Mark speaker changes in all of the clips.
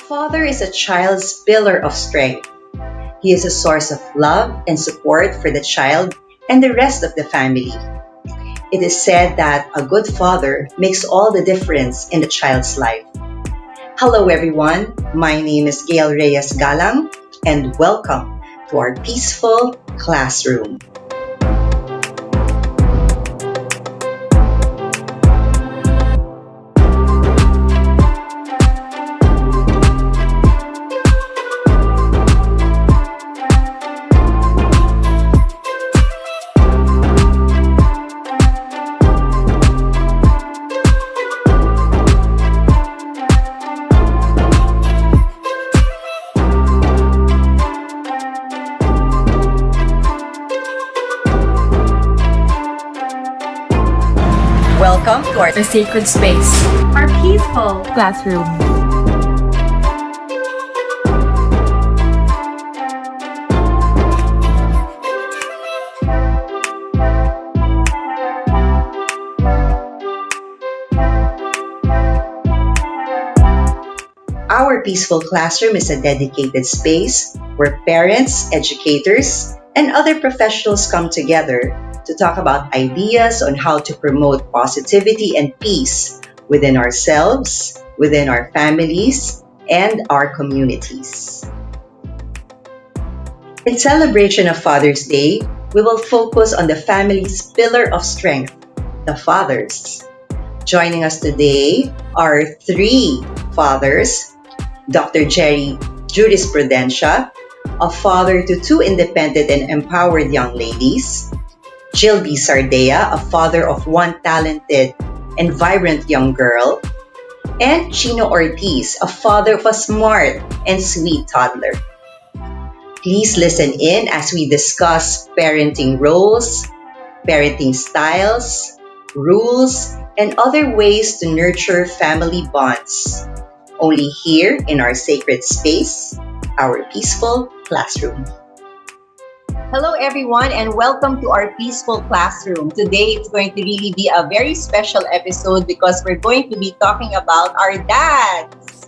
Speaker 1: father is a child's pillar of strength. He is a source of love and support for the child and the rest of the family. It is said that a good father makes all the difference in the child's life. Hello, everyone. My name is Gail Reyes Galang, and welcome to our peaceful classroom. Welcome to our
Speaker 2: sacred space,
Speaker 3: our peaceful
Speaker 2: classroom.
Speaker 1: Our peaceful classroom is a dedicated space where parents, educators, and other professionals come together to talk about ideas on how to promote positivity and peace within ourselves, within our families, and our communities. In celebration of Father's Day, we will focus on the family's pillar of strength, the fathers. Joining us today are three fathers: Dr. Jerry Jurisprudencia, a father to two independent and empowered young ladies; Gilbeys Sardea, a father of one talented and vibrant young girl; and Chino Ortiz, a father of a smart and sweet toddler. Please listen in as we discuss parenting roles, parenting styles, rules, and other ways to nurture family bonds. Only here in our sacred space, our peaceful classroom.
Speaker 3: Hello, everyone, and welcome to our peaceful classroom. Today, it's going to really be a very special episode because we're going to be talking about our dads.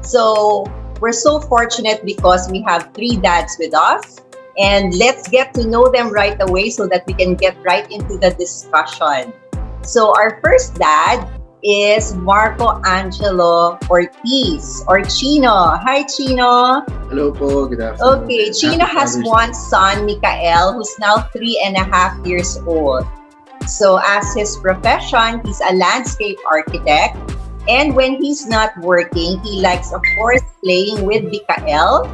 Speaker 3: So, we're so fortunate because we have three dads with us. And let's get to know them right away so that we can get right into the discussion. So, our first dad is Marco Angelo Ortiz, or Chino. Hi, Chino.
Speaker 4: Hello po, good afternoon.
Speaker 3: Okay, Chino has one son, Mikael, who's now 3.5 years old. So as his profession, he's a landscape architect. And when he's not working, he likes, of course, playing with Mikael.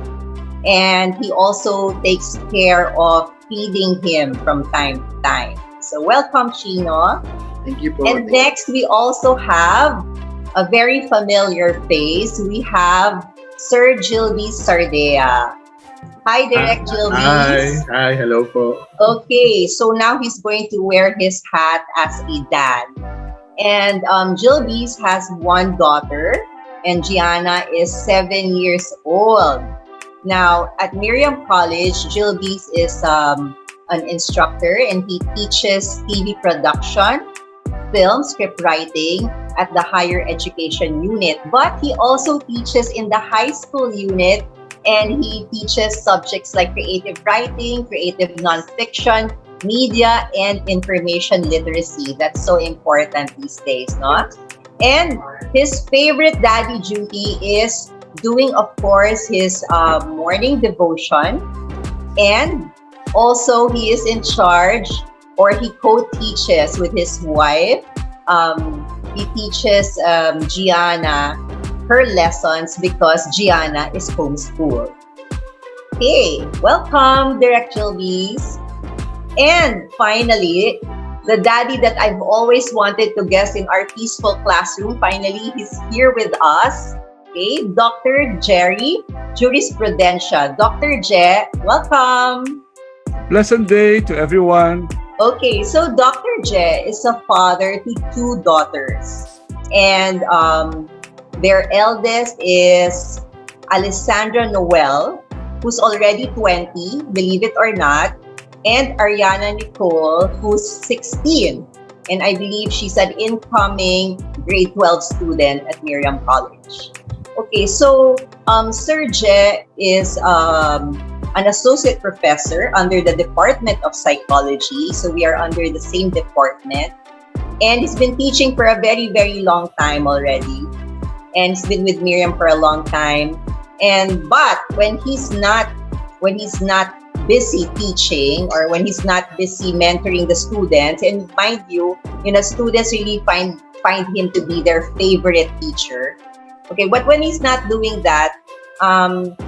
Speaker 3: And he also takes care of feeding him from time to time. So welcome, Chino.
Speaker 4: Thank you po.
Speaker 3: And next, we also have a very familiar face. We have Sir Gilbeys Sardea. Hi, Direct Gilbeys.
Speaker 4: Hi, hello po.
Speaker 3: Okay, so now he's going to wear his hat as a dad. And Gilbeys has one daughter, and Gianna is 7 years old. Now, at Miriam College, Gilbeys is an instructor, and he teaches TV production, film script writing at the higher education unit, but he also teaches in the high school unit, and he teaches subjects like creative writing, creative nonfiction, media, and information literacy. That's so important these days, no? And his favorite daddy duty is doing, of course, his morning devotion, and also he is in charge, or he co-teaches with his wife. He teaches Gianna her lessons because Gianna is homeschooled. Hey, welcome, Direct Gilbeys. And finally, the daddy that I've always wanted to guest in our peaceful classroom, finally, he's here with us. Okay, Dr. Jerry Jurisprudencia. Dr. Je, welcome.
Speaker 5: Pleasant day to everyone.
Speaker 3: Okay, so Dr. Je is a father to two daughters. And their eldest is Alessandra Noel, who's already 20, believe it or not, and Ariana Nicole, who's 16. And I believe she's an incoming grade 12 student at Miriam College. Okay, so Serge is an associate professor under the Department of Psychology. So we are under the same department. And he's been teaching for a very, very long time already. And he's been with Miriam for a long time. And but when he's not busy teaching or when he's not busy mentoring the students, and mind you, students really find him to be their favorite teacher. Okay, but when he's not doing that,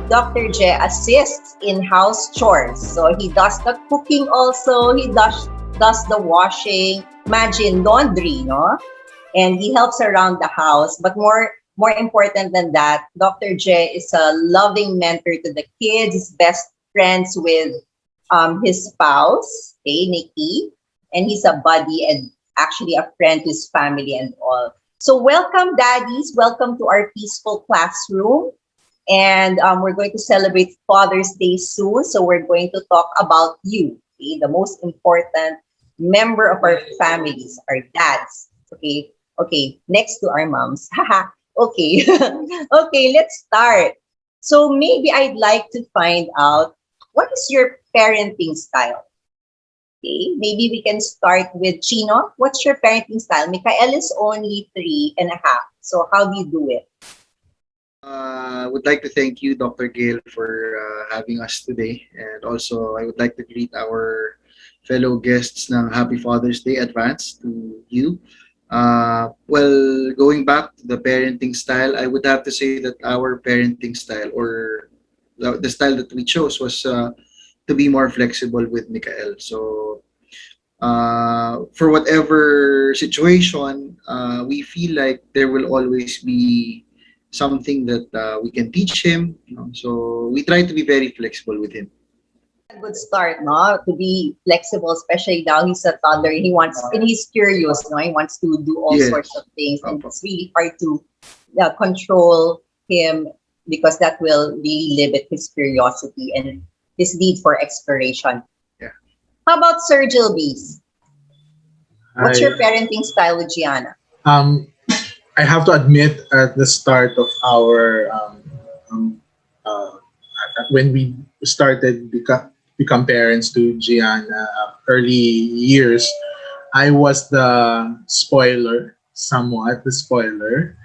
Speaker 3: Dr. J assists in house chores. So he does the cooking also, he does the washing, imagine laundry, no? And he helps around the house. But more important than that, Dr. J is a loving mentor to the kids, he's best friends with his spouse, okay, Nikki, and he's a buddy and actually a friend to his family and all. So welcome, daddies. Welcome to our peaceful classroom. And we're going to celebrate Father's Day soon. So we're going to talk about you, okay? The most important member of our families, our dads. Okay. Okay. Next to our moms. Haha. Okay. Okay, let's start. So maybe I'd like to find out what is your parenting style? Okay, maybe we can start with Chino. What's your parenting style? Mikael is only 3.5. So how do you do it?
Speaker 4: I would like to thank you, Dr. Gail, for having us today. And also, I would like to greet our fellow guests ng Happy Father's Day advance to you. Well, going back to the parenting style, I would have to say that our parenting style or the style that we chose was to be more flexible with Mikael. So, for whatever situation, we feel like there will always be something that we can teach him. So we try to be very flexible with him.
Speaker 3: A good start, no? To be flexible, especially now he's a toddler. And he's curious, no? He wants to do all
Speaker 4: Yes.
Speaker 3: sorts of things, and it's really hard to control him because that will really limit his curiosity and his need for exploration.
Speaker 4: Yeah.
Speaker 3: How about Sir Gilbeys? What's
Speaker 2: I
Speaker 3: your parenting style with Gianna?
Speaker 2: um I have to admit at the start of our um, uh, when we started become parents to Gianna early years, I was the spoiler, somewhat the spoiler,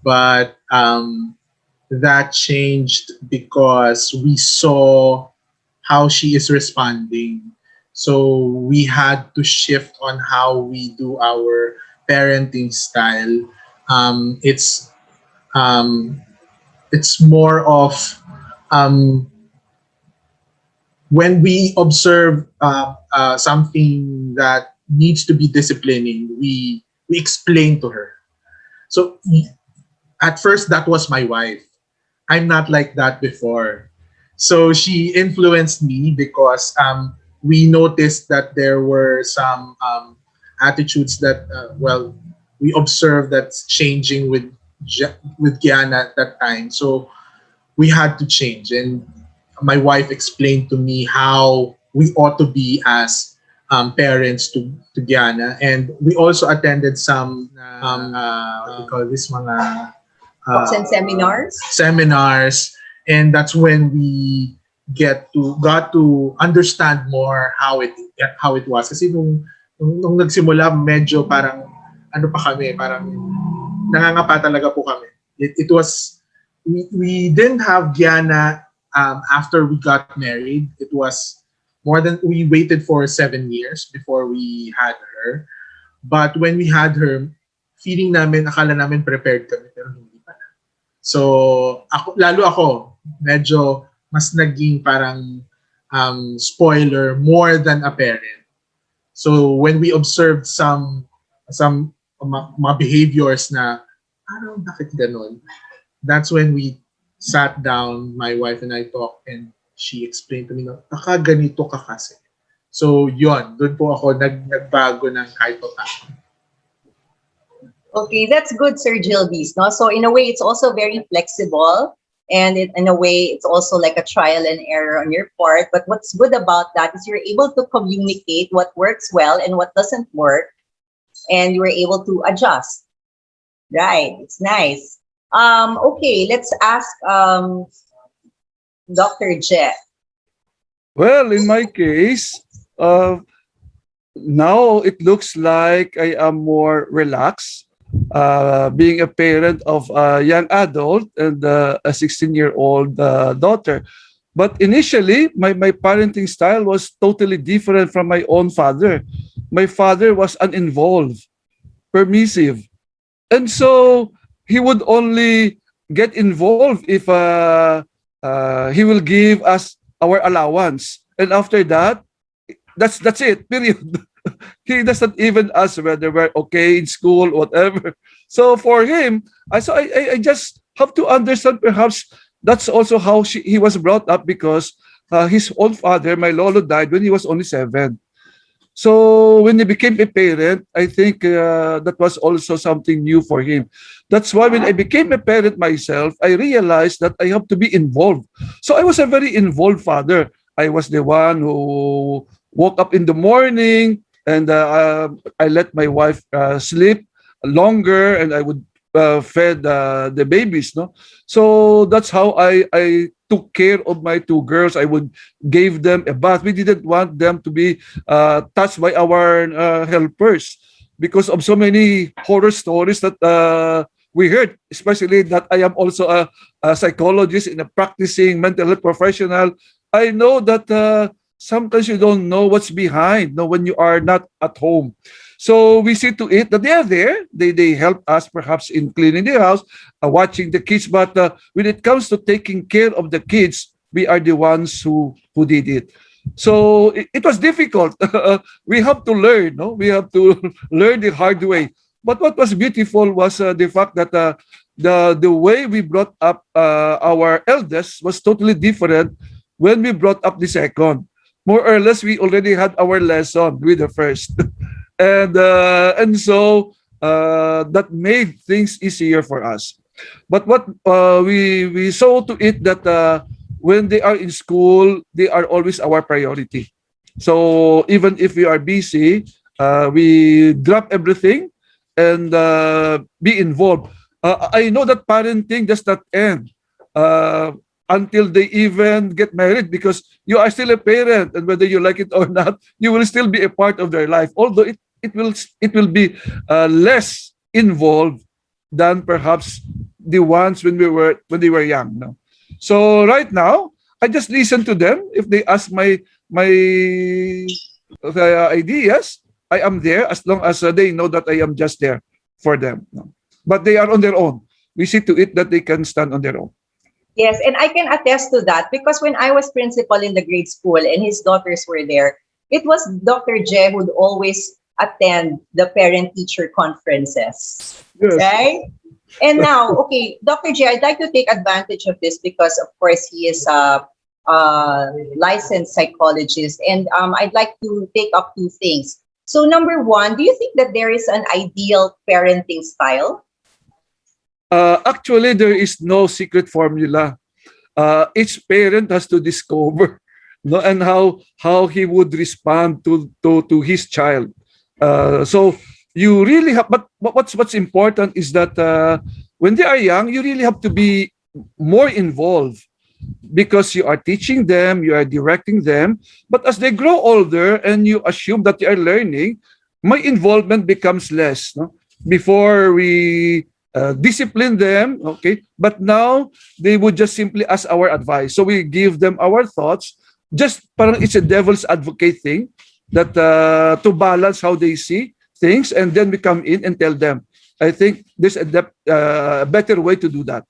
Speaker 2: but that changed because we saw how she is responding. So we had to shift on how we do our parenting style. Um, it's um, it's more of um, when we observe something that needs to be disciplining, we explain to her. So at first, that was my wife. I'm not like that before. So she influenced me because we noticed that there were some attitudes that, we observed that's changing with Gianna at that time. So we had to change. And my wife explained to me how we ought to be as parents to Gianna. And we also attended some, what do you call this, mga
Speaker 3: Talks and seminars?
Speaker 2: seminars, and that's when we got to understand more how it was. Kasi nung nagsimula, medyo parang ano pa kami, parang nangangapa talaga po kami. It was we didn't have Gianna after we got married. It was more than we waited for 7 years before we had her. But when we had her, feeling namin, akala namin prepared kami, pero hindi pa. So, lalo ako, medyo mas naging parang spoiler more than a parent. So, when we observed some mga behaviors na, parang bakit ganun? That's when we sat down, my wife and I talked, and she explained to me na, ganito ka kasi. So, yon, doon po ako nagbago ng kahit pa paano.
Speaker 3: Okay, that's good, Sir Gilbeys. No? So in a way, it's also very flexible. And in a way, it's also like a trial and error on your part. But what's good about that is you're able to communicate what works well and what doesn't work. And you were able to adjust. Right, it's nice. Okay, let's ask Dr. Jeff.
Speaker 5: Well, in my case, uh, now it looks like I am more relaxed, being a parent of a young adult and a 16-year-old daughter. But initially, my parenting style was totally different from my own father. My father was uninvolved, permissive. And so he would only get involved if he will give us our allowance. And after that, that's it, period. He doesn't even ask whether we're okay in school, whatever. So for him, I just have to understand perhaps that's also how he was brought up because his own father, my lolo, died when he was only 7. So when he became a parent, I think that was also something new for him. That's why when I became a parent myself, I realized that I have to be involved. So I was a very involved father. I was the one who woke up in the morning and I let my wife sleep longer and I would fed the babies. No, so that's how I took care of my 2 girls. I would give them a bath. We didn't want them to be touched by our helpers because of so many horror stories that we heard, especially that I am also a psychologist and a practicing mental health professional. I know that sometimes you don't know what's behind no, when you are not at home. So we see to it that they are there. They help us perhaps in cleaning the house, watching the kids. But when it comes to taking care of the kids, we are the ones who did it. So it was difficult. We have to learn. No, we have to learn the hard way. But what was beautiful was the fact that the way we brought up our eldest was totally different when we brought up the second. More or less, we already had our lesson with the first, and so that made things easier for us. But what we saw to it that when they are in school, they are always our priority. So even if we are busy, we drop everything and be involved. I know that parenting does not end uh, until they even get married because you are still a parent, and whether you like it or not, you will still be a part of their life. Although it will be less involved than perhaps the ones when they were young. No? So right now, I just listen to them. If they ask my ideas, I am there as long as they know that I am just there for them. No? But they are on their own. We see to it that they can stand on their own.
Speaker 3: Yes, and I can attest to that because when I was principal in the grade school and his daughters were there, it was Dr. J who'd always attend the parent-teacher conferences,
Speaker 5: Yes.
Speaker 3: right? And now, okay, Dr. J, I'd like to take advantage of this because, of course, he is a licensed psychologist, and I'd like to take up 2 things. So, number one, do you think that there is an ideal parenting style?
Speaker 5: Actually, there is no secret formula. Each parent has to discover, no, and how he would respond to his child. So you really have, but what's important is that when they are young, you really have to be more involved because you are teaching them, you are directing them. But as they grow older and you assume that they are learning, my involvement becomes less. No? Before we discipline them, okay, but now they would just simply ask our advice. So we give them our thoughts. Just parang it's a devil's advocate thing that to balance how they see things, and then we come in and tell them. I think there's a better way to do that.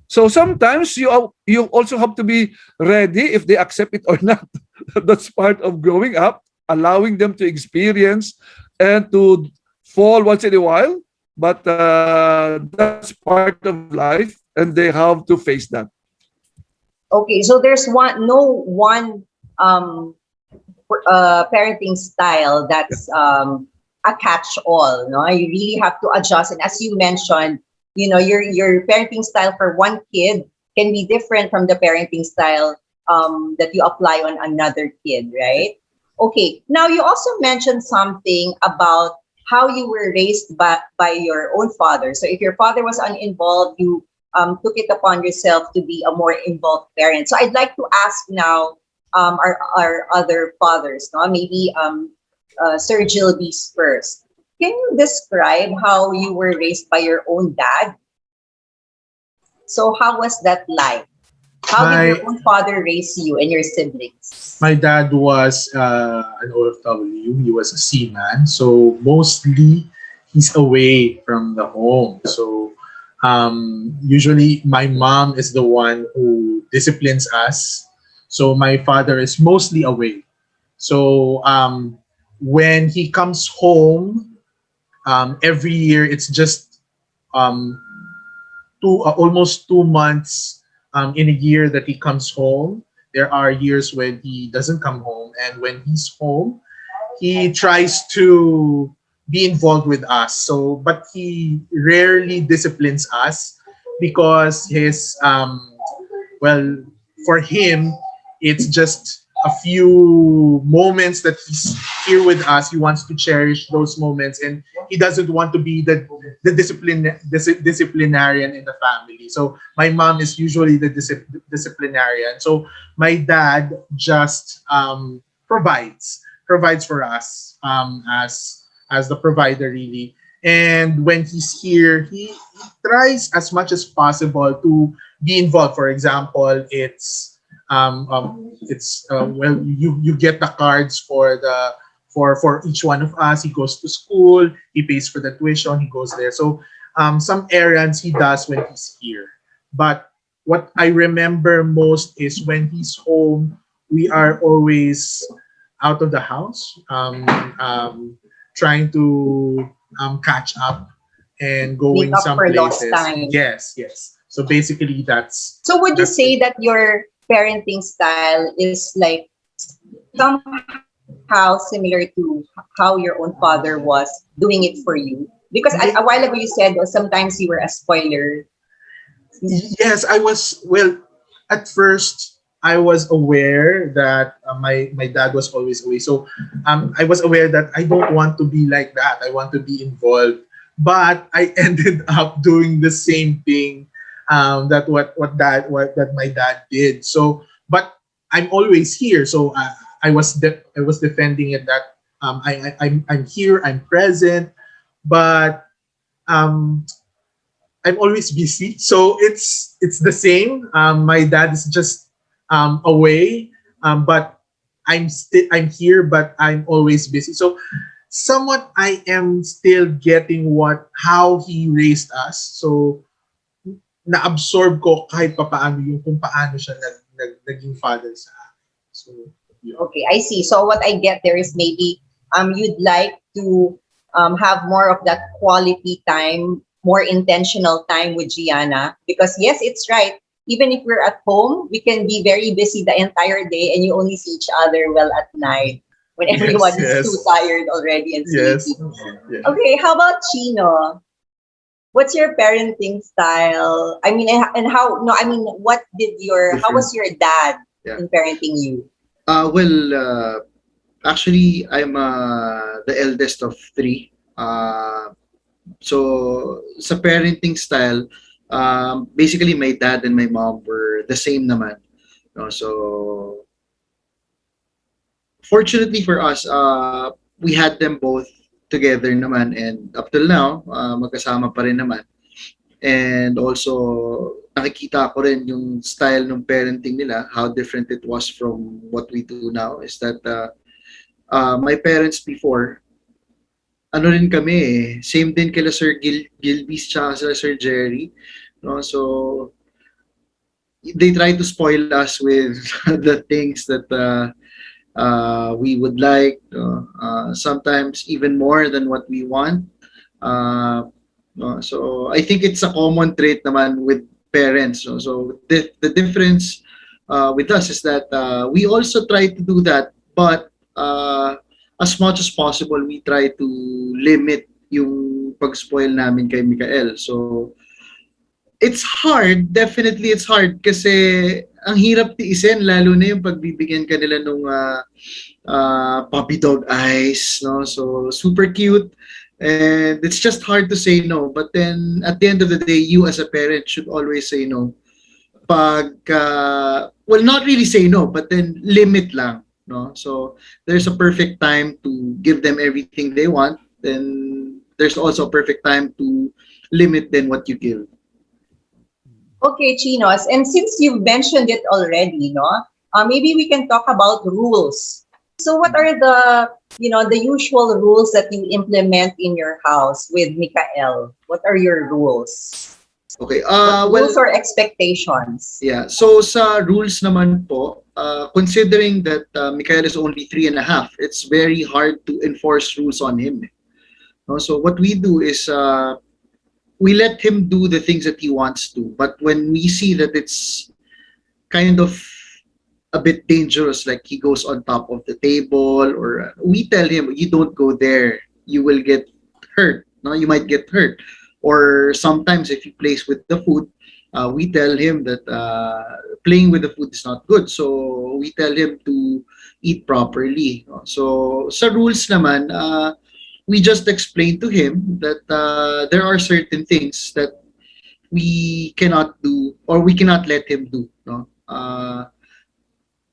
Speaker 5: So sometimes you also have to be ready if they accept it or not. That's part of growing up, allowing them to experience and to fall once in a while. But that's part of life, and they have to face that.
Speaker 3: Okay, so there's no one parenting style that's a catch-all. No, you really have to adjust. And as you mentioned, your parenting style for one kid can be different from the parenting style that you apply on another kid, right? Okay. Now you also mentioned something about how you were raised by your own father. So if your father was uninvolved, took it upon yourself to be a more involved parent. So I'd like to ask now our other fathers, no? Maybe Sir Gilbeys first. Can you describe how you were raised by your own dad? So how was that like? How did
Speaker 2: My
Speaker 3: your own father raise you and your siblings?
Speaker 2: my dad was an OFW. He was a seaman, so mostly he's away from the home. So usually my mom is the one who disciplines us. So my father is mostly away. So when he comes home, every year it's just um, almost 2 months in a year that he comes home. There are years when he doesn't come home, and when he's home, he tries to be involved with us. So, but he rarely disciplines us because his well, for him, it's just a few moments that he's here with us. He wants to cherish those moments, and he doesn't want to be the disciplinarian in the family. So my mom is usually the disciplinarian. So my dad just provides for us as the provider really. And when he's here, he tries as much as possible to be involved. For example, well, you get the cards for the for each one of us. He goes to school, he pays for the tuition, he goes there. So some errands he does when he's here. But what I remember most is when he's home, we are always out of the house, trying to catch up and
Speaker 3: Make
Speaker 2: going
Speaker 3: up
Speaker 2: some
Speaker 3: for lost
Speaker 2: places.
Speaker 3: time.
Speaker 2: Yes, yes. So basically,
Speaker 3: So would you
Speaker 2: that's
Speaker 3: say
Speaker 2: it.
Speaker 3: that your parenting style is like somehow similar to how your own father was doing it for you? Because a while ago you said sometimes you were a spoiler.
Speaker 2: Yes, I was. Well, at first, I was aware that my dad was always away. So I was aware that I don't want to be like that. I want to be involved. But I ended up doing the same thing that what my dad did. So, but I'm always here. So I was defending it that I'm here. I'm present, but um, I'm always busy. So it's the same. My dad is just away, but I'm here, but I'm always busy. So somewhat I am still getting what how he raised us. So na-absorb ko kahit papaano yung kung paano siya naging father sa akin. So yun.
Speaker 3: Okay, I see. So what I get there is maybe you'd like to have more of that quality time, more intentional time with Gianna, because yes, it's right. Even if we're at home, we can be very busy the entire day and you only see each other well at night when everyone
Speaker 2: Yes,
Speaker 3: is too
Speaker 2: yes,
Speaker 3: tired already and
Speaker 2: yes.
Speaker 3: sleepy.
Speaker 2: Yeah.
Speaker 3: Okay, how about Chino? What's your parenting style? I mean, and how? No, I mean, how
Speaker 4: Different.
Speaker 3: was your dad
Speaker 4: Yeah.
Speaker 3: in parenting you?
Speaker 4: Well, actually, I'm the eldest of three. So sa parenting style, basically my dad and my mom were the same naman. No? So fortunately for us, we had them both together naman, and up till now, magkasama pa rin naman. And also, nakikita ko rin yung style ng parenting nila, how different it was from what we do now, is that my parents before, ano rin kami eh, same din kila Sir Gilbeys tsaka sila Sir Jerry. No? So, they try to spoil us with the things that we would like, sometimes even more than what we want. Uh, no? So I think it's a common trait naman with parents. No? So the difference with us is that we also try to do that, but as much as possible, we try to limit yung pag-spoil namin kay Mikael. So it's hard, definitely it's hard kasi ang hirap tiisin lalo na yung pagbibigyan ka nila nung puppy dog eyes, no? So super cute And it's just hard to say no. But then at the end of the day, you as a parent should always say no. Well, not really say no, but then limit lang. No? So there's a perfect time to give them everything they want. Then there's also a perfect time to limit then what you give.
Speaker 3: Okay, Chinos, and since you've mentioned it already, no, maybe we can talk about rules. So, what are the usual rules that you implement in your house with Mikael? What are your rules?
Speaker 4: Okay.
Speaker 3: What
Speaker 4: Well,
Speaker 3: rules or expectations?
Speaker 4: yeah. So sa rules naman po, considering that Mikael is only 3.5, it's very hard to enforce rules on him. No? So what we do is we let him do the things that he wants to. But when we see that it's kind of a bit dangerous, like he goes on top of the table, or we tell him, you don't go there, you will get hurt. No, you might get hurt. Or sometimes if he plays with the food, we tell him that playing with the food is not good. So we tell him to eat properly. No? So sa rules naman, we just explain to him that there are certain things that we cannot do or we cannot let him do. No?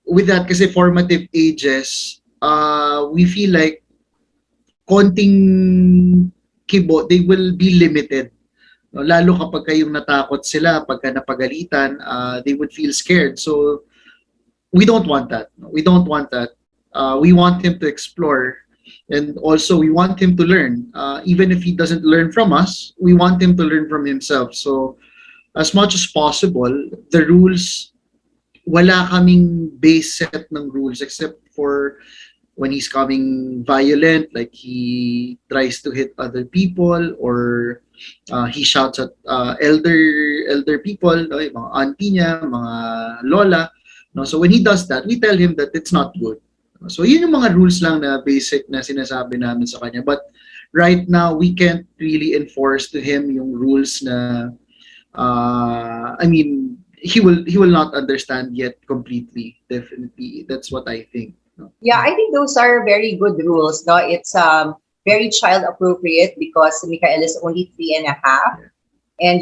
Speaker 4: With that, kasi formative ages, we feel like konting kibo, they will be limited. No? Lalo kapag kayong natakot sila, pagka napagalitan, they would feel scared. So, we don't want that. No? We don't want that. We want him to explore, and also we want him to learn. Even if he doesn't learn from us, we want him to learn from himself. So, as much as possible, the rules, wala kaming base set ng rules except for when he's coming violent, like he tries to hit other people, or he shouts at elder people, no, yung mga auntie niya, mga lola. No? So when he does that, we tell him that it's not good. So yun yung mga rules lang na basic na sinasabi namin sa kanya. But right now, we can't really enforce to him yung rules na I mean, he will not understand yet completely. Definitely, that's what I think. No?
Speaker 3: Yeah, I think those are very good rules. No, it's very child appropriate because Mikael is only 3.5, and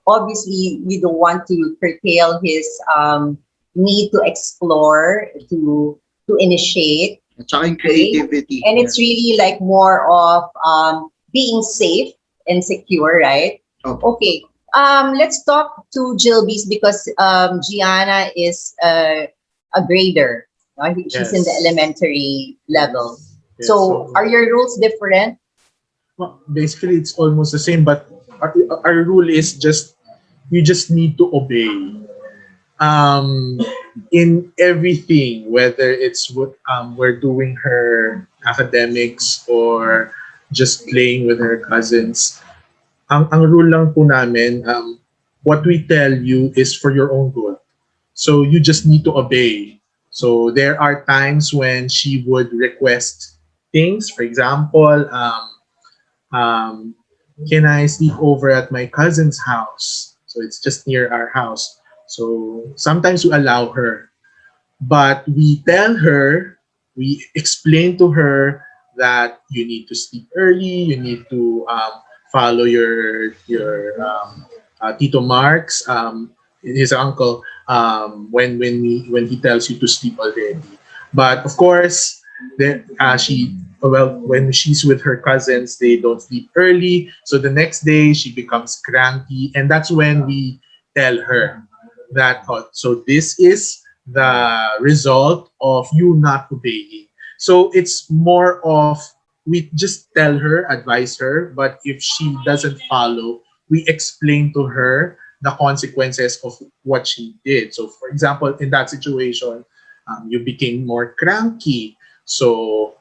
Speaker 3: obviously you don't want to curtail his need to explore, to initiate,
Speaker 4: At saka yung
Speaker 3: okay?
Speaker 4: creativity.
Speaker 3: And it's really like more of being safe and secure, right?
Speaker 4: Opo.
Speaker 3: Okay. Let's talk to Gilbeys because Gianna is a grader. No? She's in the
Speaker 2: Yes.
Speaker 3: elementary level.
Speaker 2: Yes,
Speaker 3: So, are your rules different?
Speaker 2: well, basically it's almost the same, but our rule is just you just need to obey. In everything, whether it's what we're doing her academics or just playing with her cousins, ang rule lang po namin, what we tell you is for your own good. So you just need to obey. So there are times when she would request things. For example, um, can I sleep over at my cousin's house? So it's just near our house. So sometimes we allow her, but we tell her, we explain to her that you need to sleep early, you need to follow your Tito Mark's his uncle when he tells you to sleep already. But of course, when she's with her cousins, they don't sleep early. So the next day she becomes cranky, and that's when we tell her that so this is the result of you not obeying. So it's more of we just tell her, advise her, but if she doesn't follow, we explain to her the consequences of what she did. So, for example, in that situation, you became more cranky. So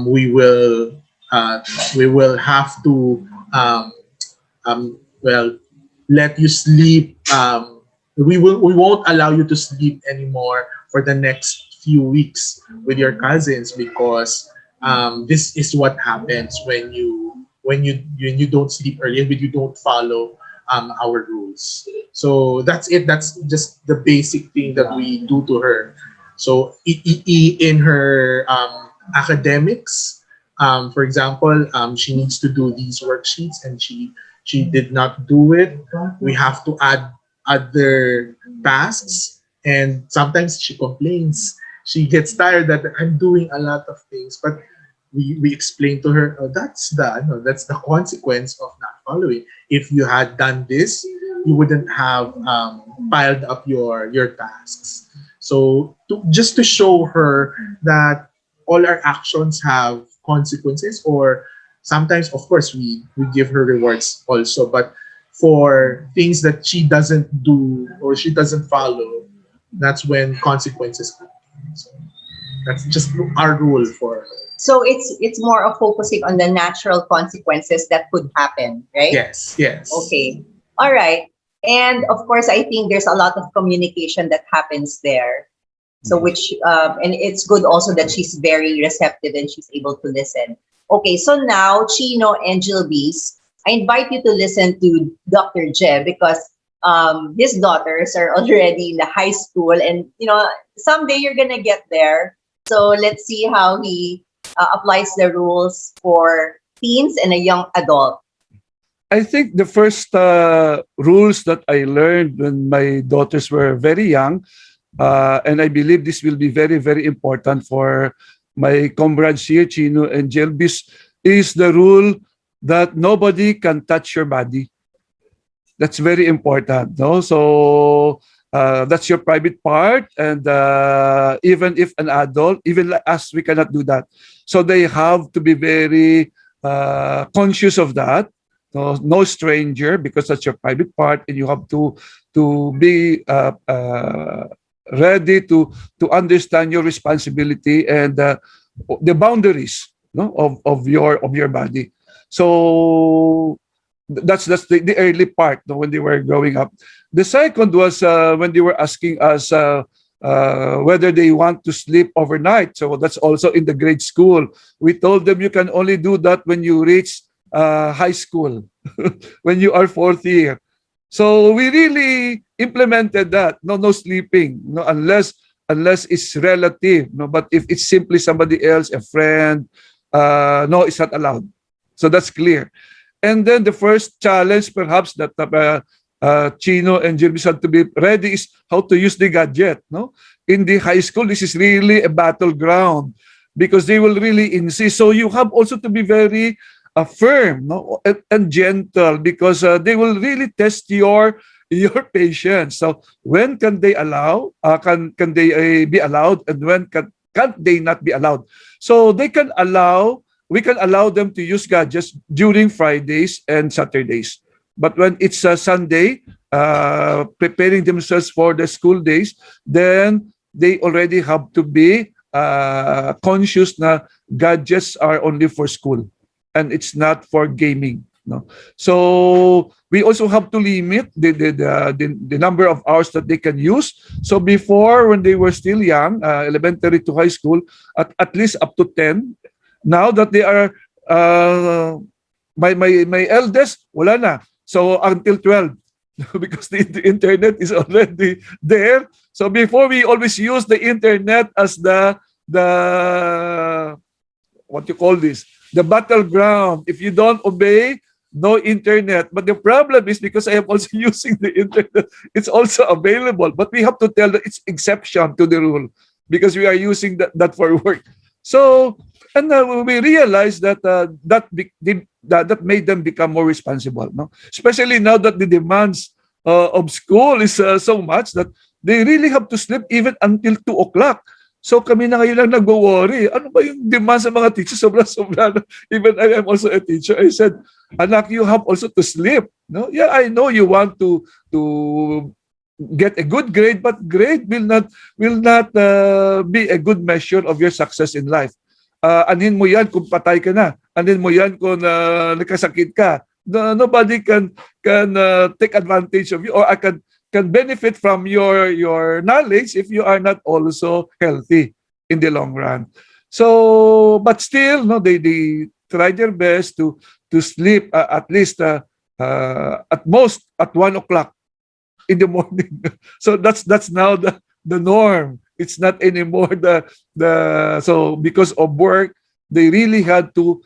Speaker 2: we will have to well let you sleep. We won't allow you to sleep anymore for the next few weeks with your cousins because this is what happens when you don't sleep early and when you don't follow our rules. So that's it. That's just the basic thing that we do to her. So in her academics, For example, she needs to do these worksheets and she did not do it. We have to add other tasks, and sometimes she complains. She gets tired that I'm doing a lot of things, but we explain to her, oh, that's the consequence of not following. If you had done this, you wouldn't have piled up your tasks. So just to show her that all our actions have consequences, or sometimes, of course, we give her rewards also, but for things that she doesn't do or she doesn't follow, that's when consequences come. So that's just our rule for.
Speaker 3: So it's more of focusing on the natural consequences that could happen, right?
Speaker 2: Yes.
Speaker 3: Okay. All right. And of course, I think there's a lot of communication that happens there. So which and it's good also that she's very receptive and she's able to listen. Okay, so now Chino and Gilbeys, I invite you to listen to Dr. Jeb because his daughters are already in the high school, and someday you're gonna get there. So let's see how he applies the rules for teens and a young adult.
Speaker 5: I think the first rules that I learned when my daughters were very young, and I believe this will be very, very important for my comrades here, Chino and Jelbis, is the rule that nobody can touch your body. That's very important. No? So that's your private part. And even if an adult, even like us, we cannot do that. So they have to be very conscious of that. No stranger, because that's your private part, and you have to be ready to understand your responsibility and the boundaries, no, of your body. So that's the early part, no, when they were growing up. The second was when they were asking us whether they want to sleep overnight. So that's also in the grade school. We told them you can only do that when you reach high school, when you are fourth year. So we really implemented that. No sleeping, no, unless it's relative. No, but if it's simply somebody else, a friend, no, it's not allowed. So that's clear. And then the first challenge, perhaps, that Chino and Gilbis had to be ready is how to use the gadget. No, in the high school, this is really a battleground because they will really insist. So you have also to be very firm, no, and gentle, because they will really test your patience. So when can they allow? Can they be allowed, and when can't they not be allowed? So they can allow. We can allow them to use gadgets during Fridays and Saturdays. But when it's a Sunday, preparing themselves for the school days, then they already have to be conscious na gadgets are only for school and it's not for gaming. No, so we also have to limit the number of hours that they can use. So before, when they were still young, elementary to high school, at least up to 10. Now that they are, my eldest, wala na. So until 12, because the internet is already there. So before, we always use the internet as the what you call this, the battleground. If you don't obey, no internet. But the problem is, because I am also using the internet, it's also available. But we have to tell that it's exception to the rule because we are using that for work. So, and we realized that that made them become more responsible. No, especially now that the demands of school is so much that they really have to sleep even until 2 o'clock. So kami na ngayon lang nag-worry. Ano ba yung demand sa mga teachers? Sobra-sobra. Even I am also a teacher. I said, anak, you have also to sleep. No? Yeah, I know you want to get a good grade, but grade will not be a good measure of your success in life. Anin mo yan kung patay ka na. Anin mo yan kung nagkasakit ka. Nobody can take advantage of you, or I can benefit from your knowledge if you are not also healthy in the long run. So, but still, no, they try their best to sleep at least at most at 1 o'clock in the morning. So that's now the norm. It's not anymore the so because of work, They really had to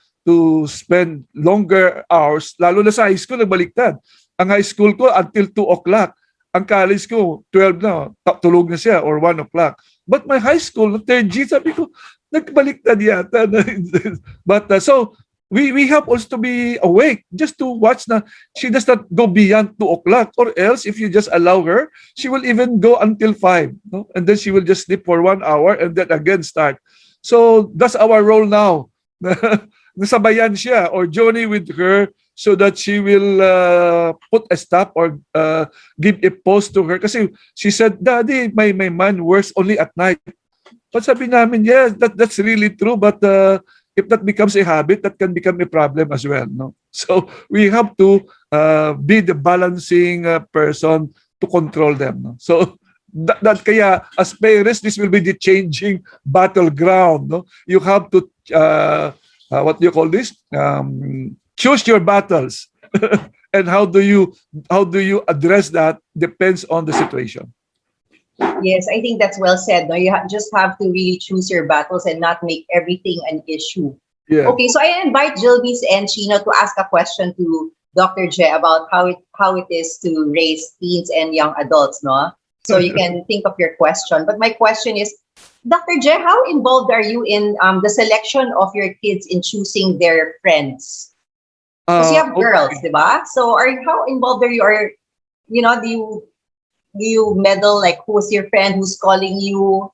Speaker 5: spend longer hours, lalo na sa high school, nagbaliktad. Ang high school ko until 2 o'clock. Ang college ko, 12 na, tulog na siya, or 1 o'clock. But my high school, third G, sabi ko, nagbaliktad yata. But so, we have also to be awake just to watch na she does not go beyond 2 o'clock, or else if you just allow her, she will even go until 5. No? And then she will just sleep for 1 hour and then again start. So that's our role now. Nasabayan siya or journey with her so that she will put a stop or give a pause to her. Kasi she said, Daddy, my mind works only at night. But sabi namin, yes, that's really true. But if that becomes a habit, that can become a problem as well. No? So we have to be the balancing person to control them. No? So that kaya as parents, this will be the changing battleground. No? You have to, what do you call this? Choose your battles. And how do you address that depends on the situation.
Speaker 3: Yes, I think that's well said. No, you just have to really choose your battles and not make everything an issue.
Speaker 5: Yeah.
Speaker 3: Okay, so I invite Gilbeys and Chino to ask a question to Dr. J about how it is to raise teens and young adults, no? So you can think of your question. But my question is, Dr. J, how involved are you in the selection of your kids in choosing their friends? Because you have girls,
Speaker 5: Okay.
Speaker 3: diba? So how involved are you? Or, do you meddle like who's your friend, who's calling you?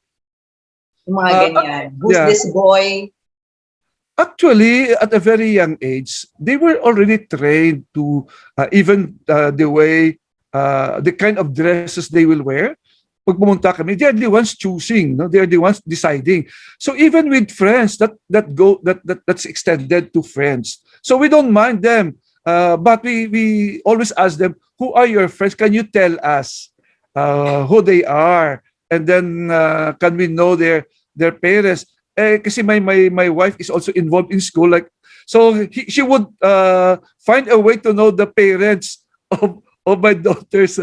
Speaker 3: Yung mga ganyan. Who's
Speaker 5: yeah.
Speaker 3: this boy?
Speaker 5: Actually, at a very young age, they were already trained to even the way, the kind of dresses they will wear. Pag pumunta kami, they are the ones choosing, no? They are the ones deciding. So even with friends, that's extended to friends. So we don't mind them, but we always ask them, who are your friends? Can you tell us who they are? And then can we know their parents? Kasi my wife is also involved in school, like, so she would find a way to know the parents of my daughter's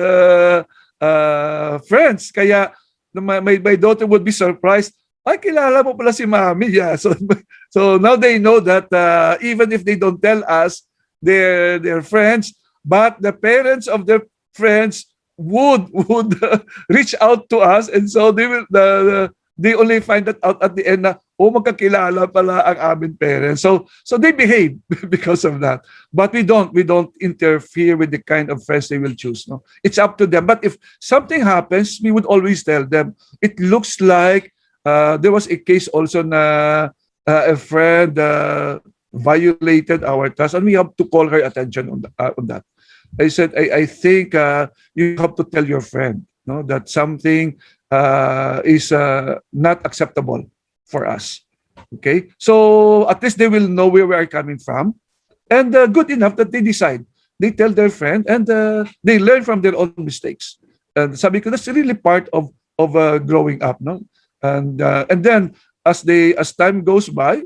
Speaker 5: friends. Kaya my daughter would be surprised. Ay, kilala mo pala si Mami. Yeah. So now they know that even if they don't tell us their friends, but the parents of their friends would reach out to us, and so they only find that out at the end na, magkakilala pala ang aming parents. So they behave because of that. But we don't interfere with the kind of friends they will choose. No, it's up to them. But if something happens, we would always tell them. It looks like there was a case also na a friend violated our trust, and we have to call her attention on that. I said, I think you have to tell your friend, no, that something is not acceptable for us. Okay, so at least they will know where we are coming from, and good enough that they decide. They tell their friend, and they learn from their own mistakes. And sabi ko, that's really part of growing up, no. And then as time goes by,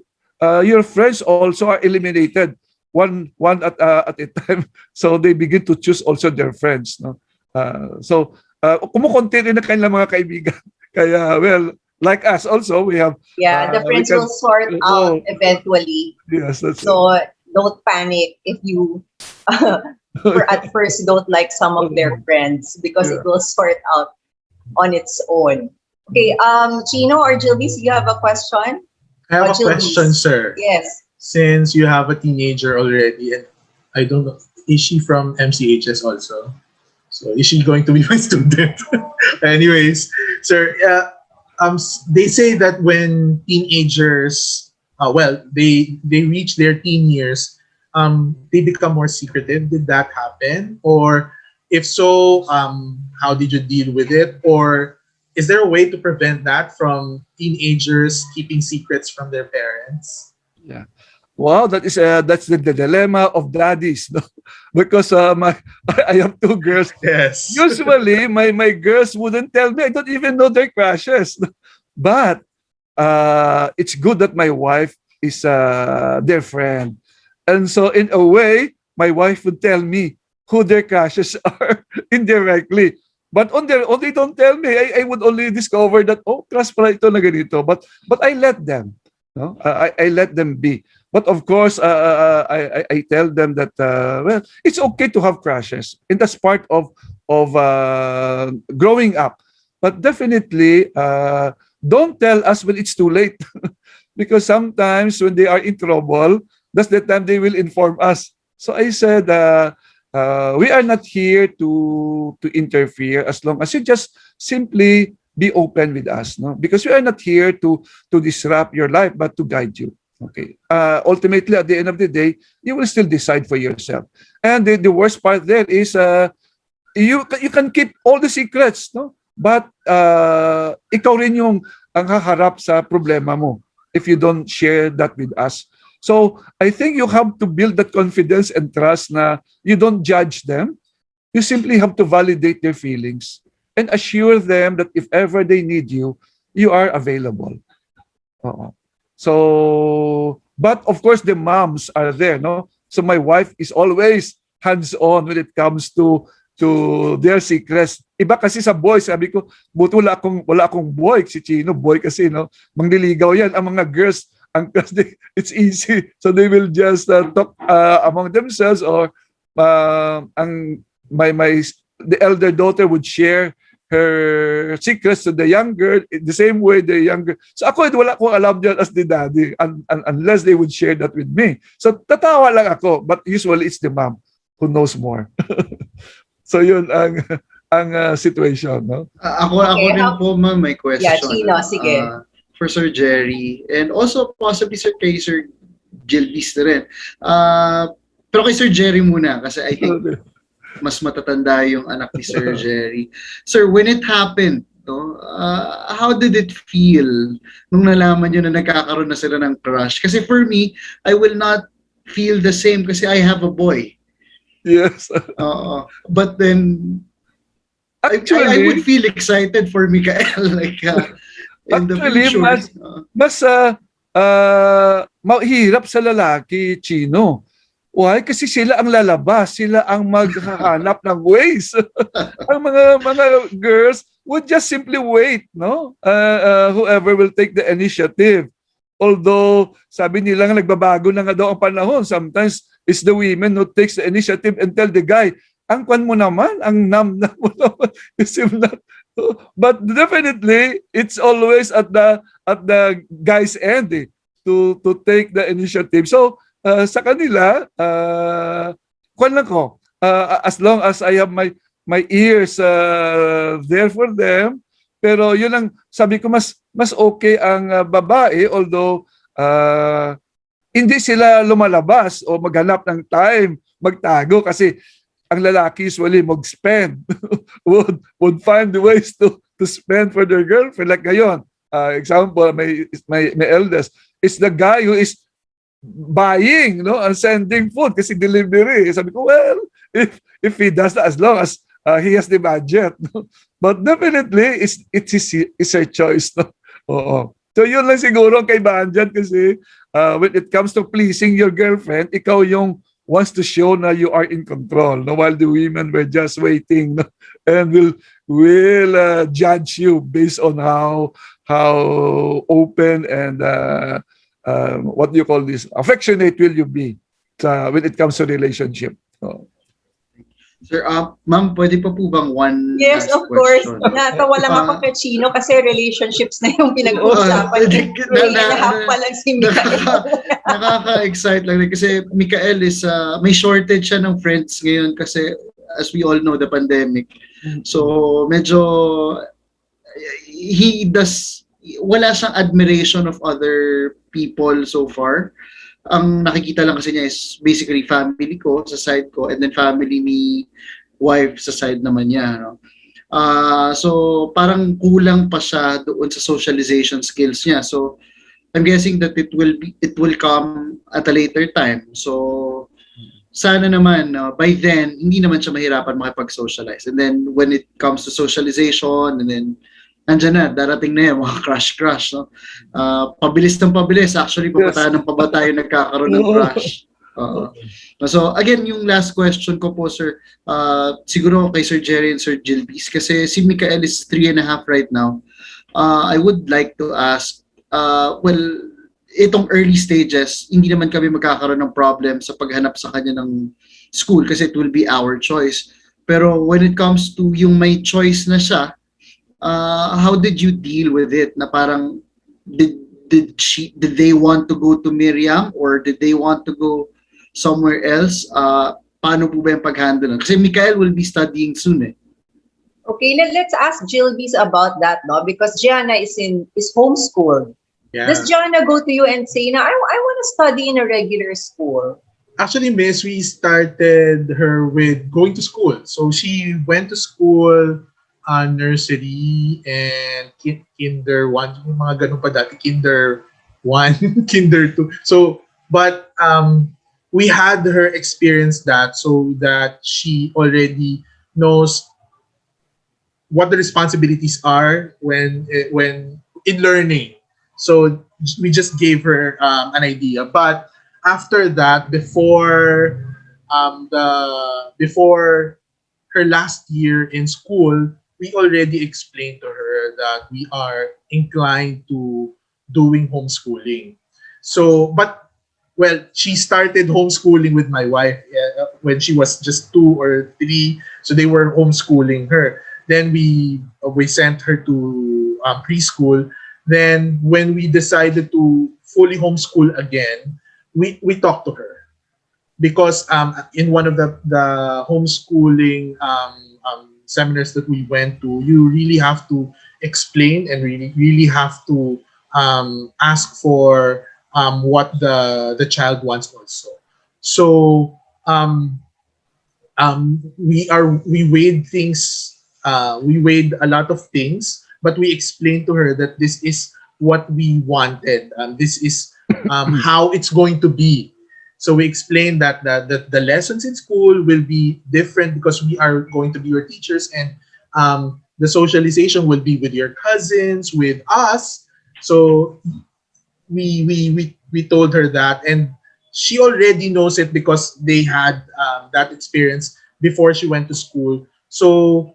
Speaker 5: your friends also are eliminated one at a time. So they begin to choose also their friends, no. So kumukonti rin na kanilang mga kaibigan. Kaya, well, like us also, we have
Speaker 3: The friends will sort out eventually.
Speaker 5: Yes, that's
Speaker 3: So don't panic if you at first don't like some of their friends, because it will sort out on its own. Okay, Chino or Gilbeys, you have a question?
Speaker 2: I have a
Speaker 3: Gilbeys.
Speaker 2: question, sir.
Speaker 3: Yes.
Speaker 2: Since you have a teenager already, and I don't know, is she from MCHS also? So is she going to be my student? Anyways, sir, they say that when teenagers, they reach their teen years, they become more secretive. Did that happen? Or if so, how did you deal with it? Or is there a way to prevent that from teenagers keeping secrets from their parents?
Speaker 5: Yeah. Wow, that's the dilemma of daddies, no? Because I have two girls.
Speaker 2: Yes.
Speaker 5: Usually, my girls wouldn't tell me. I don't even know their crushes. But it's good that my wife is their friend, and so in a way, my wife would tell me who their crushes are indirectly. But on their own, they don't tell me. I would only discover that, crush pala ito na ganito. But I let them. No, I let them be. But of course, I tell them that well, it's okay to have crushes, and that's part of growing up. But definitely, don't tell us when it's too late, because sometimes when they are in trouble, that's the time they will inform us. So I said, we are not here to interfere as long as you just simply be open with us, no? Because we are not here to disrupt your life, but to guide you. Okay. Ultimately, at the end of the day, you will still decide for yourself. And the worst part there is you can keep all the secrets, no? But ikaw rin yung ang haharap sa problema mo if you don't share that with us. So I think you have to build that confidence and trust na you don't judge them. You simply have to validate their feelings and assure them that if ever they need you, you are available. Oo. So, but of course, the moms are there, no? So my wife is always hands-on when it comes to their secrets. Iba kasi sa boys, sabi ko, buti wala akong boy, si Chino, boy kasi, no? Mangliligaw yan. Ang mga girls, it's easy. So they will just talk among themselves, or the elder daughter would share her secrets to the younger, the same way the younger. So ako, wala akong alam dyan as the daddy, unless they would share that with me. So tatawa lang ako, but usually it's the mom who knows more. So yun ang situation, no?
Speaker 4: Ako rin po, ma'am, may question.
Speaker 3: Yeah, Chino, sige.
Speaker 4: For Sir Jerry, and also possibly kay Sir Gilbeys na rin. Pero kay Sir Jerry muna, kasi I think mas matatanda yung anak ni Sir Jerry. Sir, when it happened, no, how did it feel nung nalaman nyo na nagkakaroon na sila ng crush? Kasi for me, I will not feel the same kasi I have a boy.
Speaker 5: Yes.
Speaker 4: But then, actually, I would feel excited for Mikael. Like, in the future.
Speaker 5: Mas mahirap sa lalaki, Chino. Why? Kasi sila ang lalabas, sila ang maghahanap ng ways. Ang mga girls would just simply wait, no? Whoever will take the initiative. Although, sabi nila nga nagbabago na nga daw ang panahon. Sometimes, it's the women who takes the initiative and tell the guy, ang kwan mo naman, ang nam mo naman. But definitely, it's always at the guy's end to take the initiative. So, sa kanila, kwan lang ko, as long as I have my ears there for them, pero yun ang sabi ko, mas okay ang babae, although hindi sila lumalabas o maghanap ng time, magtago, kasi ang lalaki usually mag-spend, would find the ways to spend for their girlfriend. Like ngayon, example, my eldest, is the guy who is buying, no, and sending food kasi delivery. Sabi ko, well, if he does that, as long as he has the budget, no? But definitely it's her choice, no? Oo. So yun lang siguro ang kaibahan dyan, kasi when it comes to pleasing your girlfriend, ikaw yung wants to show na you are in control, no, while the women were just waiting, no? And will judge you based on how open and what do you call this? Affectionate will you be when it comes to relationship? Oh.
Speaker 4: Sir, ma'am, pwede pa po bang one
Speaker 3: Yes,
Speaker 4: last
Speaker 3: of course.
Speaker 4: question?
Speaker 3: Natawa lang ako kay Chino kasi relationships na yung pinag-uusapan. 3.5 pa lang si Mikael.
Speaker 4: Nakaka-excite lang rin kasi Mikael is, may shortage siya ng friends ngayon kasi as we all know, the pandemic. So, medyo, wala siyang admiration of other people so far. Ang nakikita lang kasi niya is basically family ko sa side ko, and then family ni wife sa side naman niya, no? So parang kulang pa siya doon sa socialization skills niya. So I'm guessing that it will come at a later time. So sana naman by then hindi naman siya mahirapan makipag-socialize. And then when it comes to socialization, and then andyan na, darating na yan, mga crush, no? Pabilis ng pabilis. Actually, papatayan ng pabatayo nagkakaroon ng crush. So, again, yung last question ko po, sir, siguro kay Sir Jerry and Sir Gilbeys, kasi si Mikael is 3.5 right now. I would like to ask, well, itong early stages, hindi naman kami magkakaroon ng problem sa paghanap sa kanya ng school kasi it will be our choice. Pero when it comes to yung may choice na siya, how did you deal with it? Na parang did they want to go to Miriam or did they want to go somewhere else? Paano po ba yung pag-handle? Kasi Mikael will be studying soon eh.
Speaker 3: Okay, let's ask Gilbeys about that, no? Because Gianna is homeschooled.
Speaker 2: Yeah.
Speaker 3: Does Gianna go to you and say, "Now I want to study in a regular school"?
Speaker 2: Actually, Miss, we started her with going to school. So she went to school, nursery and kinder 1, yung mga ganun pa dati, kinder 1, kinder 2. So, but we had her experience that so that she already knows what the responsibilities are when in learning. So we just gave her an idea. But after that, before her last year in school, we already explained to her that we are inclined to doing homeschooling. So, but well, she started homeschooling with my wife when she was just 2 or 3. So they were homeschooling her. Then we sent her to preschool. Then when we decided to fully homeschool again, we talked to her because in one of the homeschooling seminars that we went to, you really have to explain and really have to ask for what the child wants also. So we weighed things. We weighed a lot of things, but we explained to her that this is what we wanted. This is how it's going to be. So we explained that the lessons in school will be different because we are going to be your teachers, and the socialization will be with your cousins, with us. So we told her that, and she already knows it because they had that experience before she went to school. So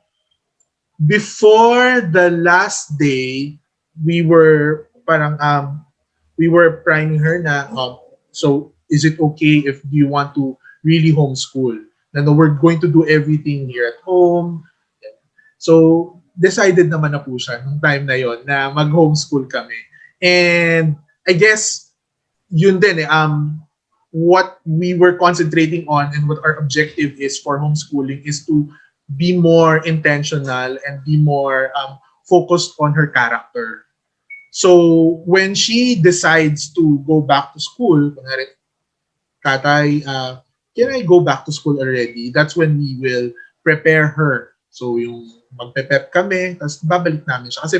Speaker 2: before the last day, we were priming her na so is it okay if you want to really homeschool? Na we're going to do everything here at home. So decided naman na po siya nung time na yon na mag-homeschool kami. And I guess yun din what we were concentrating on and what our objective is for homeschooling is to be more intentional and be more focused on her character. So when she decides to go back to school, Tatay, can I go back to school already? That's when we will prepare her. So yung magpe-prep kami, tapos babalik namin siya. Kasi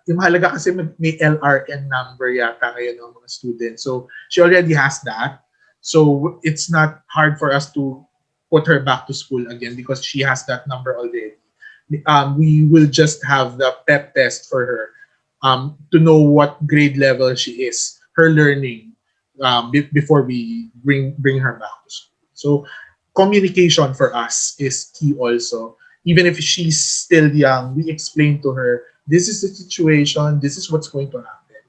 Speaker 2: yung mahalaga kasi may LRN number yata ngayon ng mga students. So she already has that. So it's not hard for us to put her back to school again because she has that number already. We will just have the PEP test for her to know what grade level she is, her learning, before we bring her back to school. So communication for us is key also. Even if she's still young, we explain to her, this is the situation, this is what's going to happen.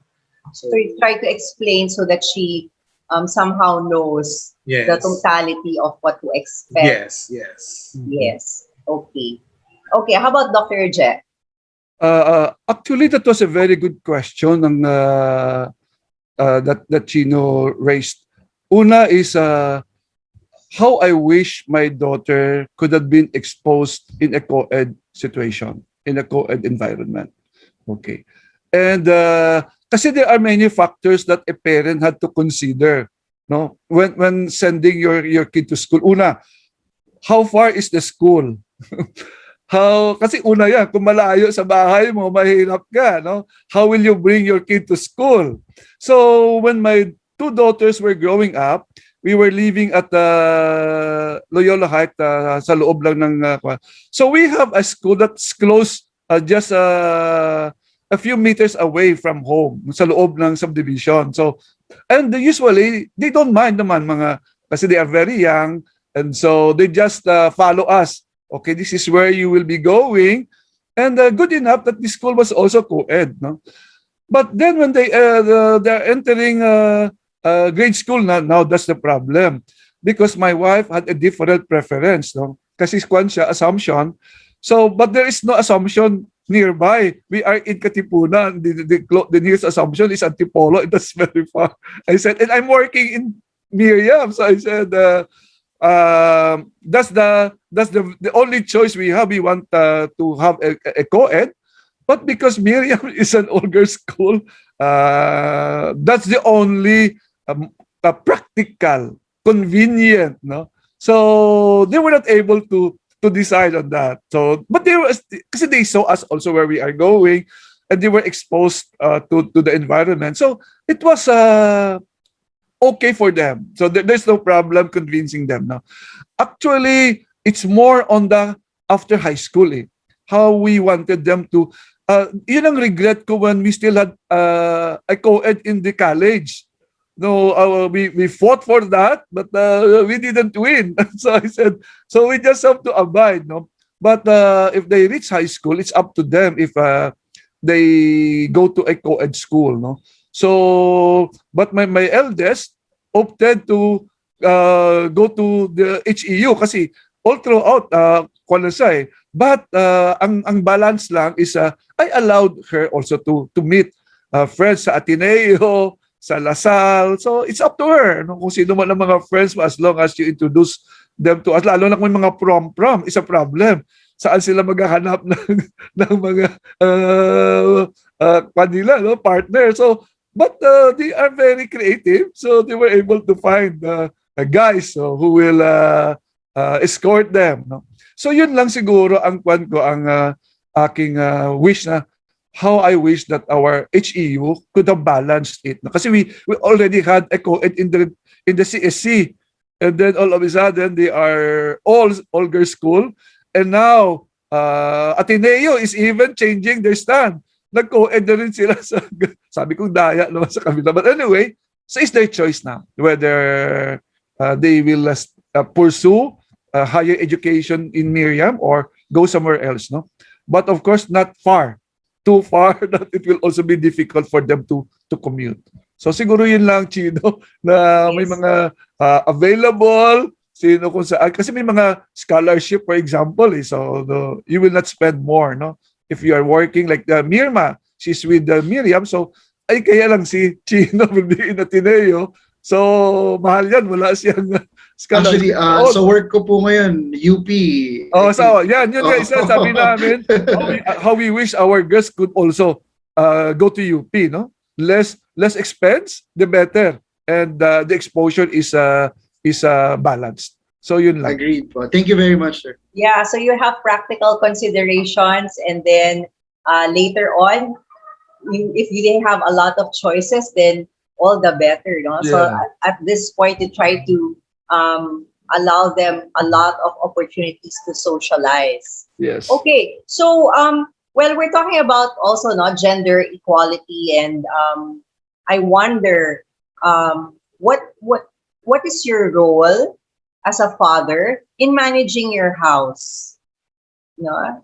Speaker 3: So you try to explain so that she somehow knows
Speaker 2: Yes.
Speaker 3: the totality of what to expect. Yes. Okay. How about Dr. Je?
Speaker 5: Actually, that was a very good question that Chino raised. Una is how I wish my daughter could have been exposed in a co-ed situation, in a co-ed environment. Okay. And kasi there are many factors that a parent had to consider, no, when sending your kid to school. Una, how far is the school? Kasi una yan, kung malayo sa bahay mo, mahirap ka, no? How will you bring your kid to school? So when my 2 daughters were growing up, we were living at Loyola Heights, sa loob lang ng so we have a school that's close, just a few meters away from home, sa loob ng subdivision. So, and usually, they don't mind naman kasi they are very young, and so they just follow us. Okay, this is where you will be going. And good enough that the school was also co-ed, no? But then when they're entering grade school now that's the problem. Because my wife had a different preference, no? Kasi kwan siya, assumption. So, but there is no assumption nearby. We are in Katipunan. The nearest assumption is Antipolo. That's very far. I said, and I'm working in Miriam. So I said, that's the only choice we have. We want to have a co-ed. But because Miriam is an older school, that's the only practical, convenient, no? So they were not able to decide on that. So, but they were, because they saw us also where we are going, and they were exposed to the environment. So it was okay for them. So there's no problem convincing them. No, actually, it's more on the after high school. How we wanted them to. Yun ang regret ko when we still had a co-ed in the college. No, we fought for that, but we didn't win. So I said, so we just have to abide, no. But if they reach high school, it's up to them if they go to a co-ed school, no. So, but my eldest opted to go to the HEU kasi all throughout, kung siya eh. But ang balance lang is I allowed her also to meet friends sa Ateneo, sa Lasal. So it's up to her, no? Kung sino man ang mga friends mo, as long as you introduce them to us. Lalo na kung may mga prom is a problem. Saan sila maghahanap ng mga kanila, no? Partner. So, but they are very creative. So they were able to find guys who will escort them, no? So yun lang siguro ang kwan ko, ang aking wish na how I wish that our HEU could have balanced it. Kasi we already had a co-ed in the CSC, and then all of a sudden they are all girls school, and now Ateneo is even changing their stand. Nag-co-ed na rin sila sa, sabi kong daya naman sa kabila. But anyway, so it's their choice now whether they will pursue higher education in Miriam or go somewhere else, no? But of course, not too far that it will also be difficult for them to commute. So siguro yun lang, Chino, na may mga available, sino kung saan. Kasi may mga scholarship, for example, so you will not spend more, no? If you are working like Mirma, she's with Miriam, so ay kaya lang si Chino will be in Ateneo. So mahal yan, wala siyang
Speaker 4: Actually, sa work ko po ngayon, UP.
Speaker 5: Oh, so yan, yun guys, sabi namin, how we wish our girls could also go to UP, no? Less expense, the better, and the exposure is balanced. So yun lang.
Speaker 4: Agreed po. Thank you very much, sir.
Speaker 3: Yeah, so you have practical considerations, and then later on, if you didn't have a lot of choices, then all the better, no?
Speaker 5: Yeah.
Speaker 3: So at this point, you try to allow them a lot of opportunities to socialize.
Speaker 5: Yes.
Speaker 3: Okay, so well, we're talking about also not gender equality, and I wonder what is your role as a father in managing your house, you know,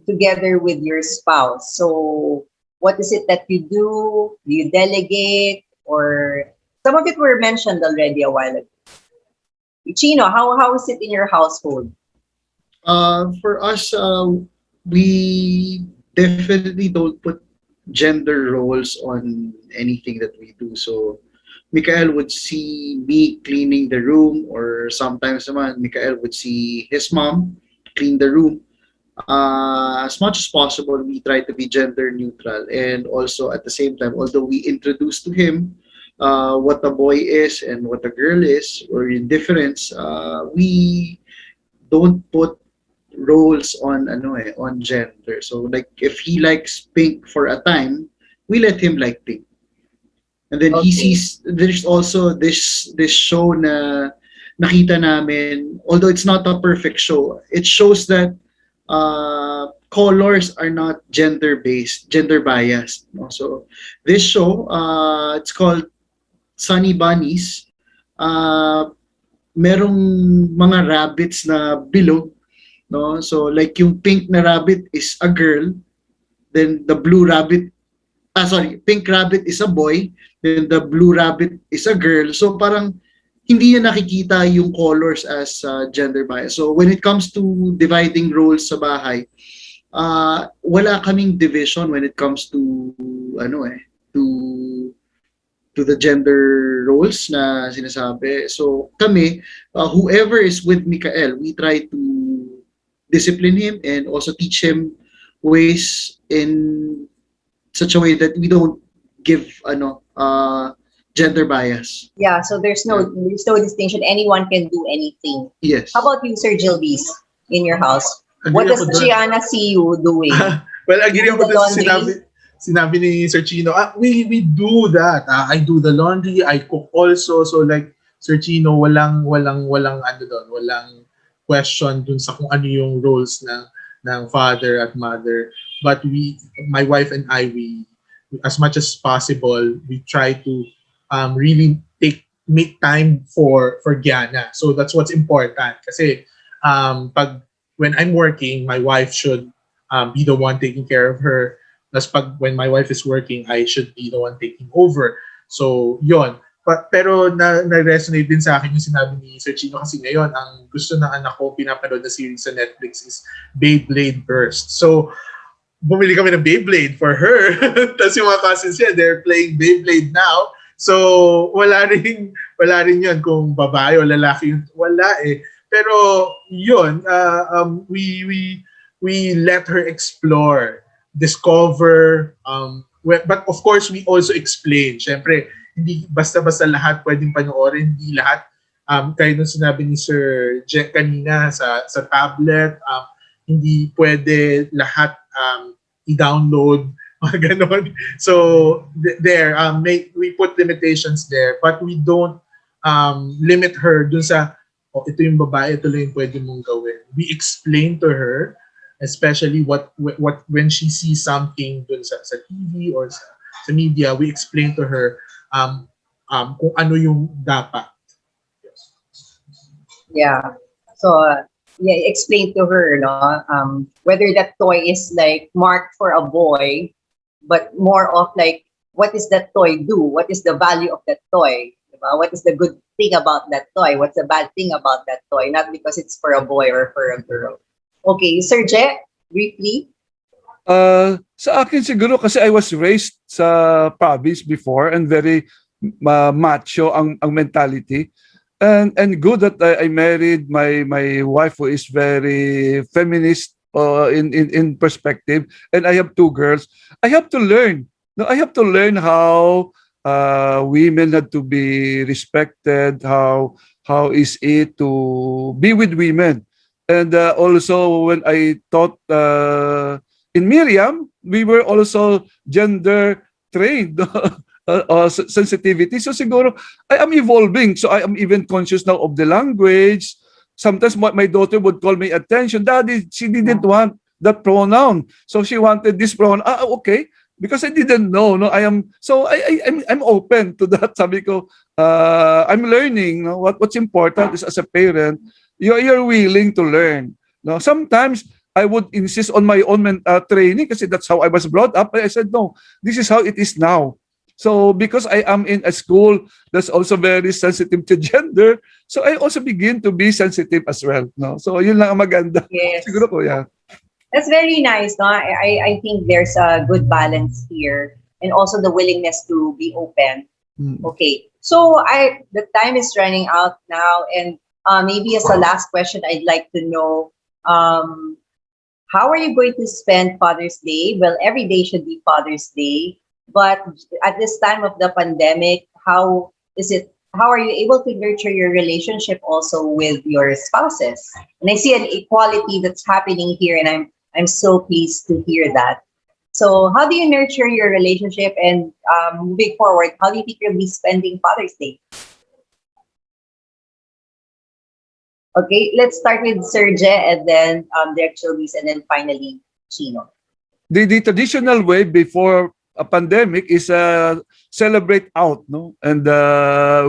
Speaker 3: together with your spouse. So what is it that you do? Do you delegate, or some of it were mentioned already a while ago? Chino, how is it in your household?
Speaker 4: For us, we definitely don't put gender roles on anything that we do. So, Mikael would see me cleaning the room, or sometimes naman, Mikael would see his mom clean the room. As much as possible, we try to be gender neutral, and also at the same time, although we introduce to him what a boy is and what a girl is, or in difference, we don't put roles on on gender. So like if he likes pink for a time, we let him like pink. And then he sees there's also this show na nakita namin, although it's not a perfect show, it shows that colors are not gender based, gender biased. No? So this show, it's called Sunny Bunnies. Merong mga rabbits na bilog, no? So like yung pink na rabbit is a girl, then the blue rabbit sorry, pink rabbit is a boy, then the blue rabbit is a girl. So parang hindi niya nakikita yung colors as gender bias. So when it comes to dividing roles sa bahay, wala kaming division when it comes to ano to the gender roles na sinasabi. So kami, whoever is with Mikael, we try to discipline him and also teach him ways in such a way that we don't give gender bias.
Speaker 3: Yeah, so there's no distinction. Anyone can do anything.
Speaker 4: Yes.
Speaker 3: How about you, Sir Gilbeys, in your house?
Speaker 2: Agree
Speaker 3: What does
Speaker 2: ako dun.
Speaker 3: Gianna see you doing?
Speaker 2: Well, agree
Speaker 3: You do
Speaker 2: ako
Speaker 3: the
Speaker 2: dun sa
Speaker 3: laundry?
Speaker 2: sinabi ni Sir Chino. We do that. I do the laundry, I cook also. So like Sir Chino, walang ano doon, walang question dun sa kung ano yung roles ng father at mother. But my wife and I, we as much as possible, we try to really make time for Gianna. So that's what's important. Kasi when I'm working, my wife should be the one taking care of her. Tapos when my wife is working, I should be the one taking over. So, yon. Pero na-resonate din sa akin yung sinabi ni Sir Chino kasi ngayon, ang gusto ng anak ko, pinapanood na series sa Netflix is Beyblade Burst. So, bumili kami ng Beyblade for her. Tapos yung mga cousins niya, they're playing Beyblade now. So, wala rin yun kung babae o lalaki yun. Wala eh. Pero yun, we let her explore, discover, but of course we also explain. Syempre, hindi basta-basta lahat pwedeng panoorin, hindi lahat kaya nung sinabi ni Sir Jack kanina sa tablet, hindi pwede lahat i-download, mga ganon. So there, we put limitations there, but we don't limit her dun sa ito yung babae, ito lang yung pwede mong gawin. We explain to her, especially what when she sees something dun sa TV or sa media, we explain to her kung ano yung dapat.
Speaker 3: Yeah. So, explain to her, no, whether that toy is like marked for a boy, but more of like, what is that toy do? What is the value of that toy? Diba? What is the good thing about that toy? What's the bad thing about that toy? Not because it's for a boy or for a girl. Okay, Sir Je, briefly.
Speaker 5: Sa akin siguro kasi I was raised sa province before and very macho ang mentality. And good that I married my wife who is very feminist in perspective, and I have two girls. I have to learn. No, I have to learn how women had to be respected. How is it to be with women? And also when I taught in Miriam, we were also gender trained. Sensitivity. So siguro, I am evolving. So I am even conscious now of the language. Sometimes my daughter would call me attention. Daddy, she didn't want that pronoun. So she wanted this pronoun. Okay. Because I didn't know. No, I'm open to that. Sabi ko, I'm learning. No? What's important is as a parent, you're willing to learn. No, sometimes I would insist on my own training kasi that's how I was brought up. I said, no, this is how it is now. So because I am in a school that's also very sensitive to gender, so I also begin to be sensitive as well. No, so yun lang ang maganda.
Speaker 3: Yes.
Speaker 5: Siguro po, yeah.
Speaker 3: That's very nice. No, I think there's a good balance here, and also the willingness to be open. Okay, so the time is running out now, and maybe as a last question, I'd like to know, how are you going to spend Father's Day? Well, every day should be Father's Day. But at this time of the pandemic, how are you able to nurture your relationship also with your spouses? And I see an equality that's happening here, and I'm so pleased to hear that. So how do you nurture your relationship, and moving forward, how do you think you'll be spending Father's Day? Okay, let's start with Sir Je, and then Derek Gilbeys, and then finally Chino.
Speaker 5: The traditional way before a pandemic is celebrate out, no, and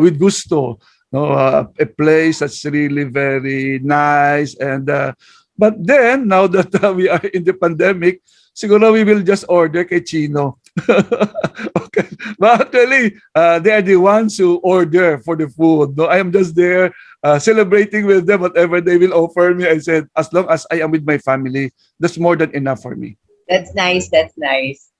Speaker 5: with gusto, no, a place that's really very nice, and but then now that we are in the pandemic, siguro we will just order kay Chino. Okay. But actually, they are the ones who order for the food. No, I am just there celebrating with them whatever they will offer me. I said, as long as I am with my family, that's more than enough for me.
Speaker 3: That's nice. That's nice.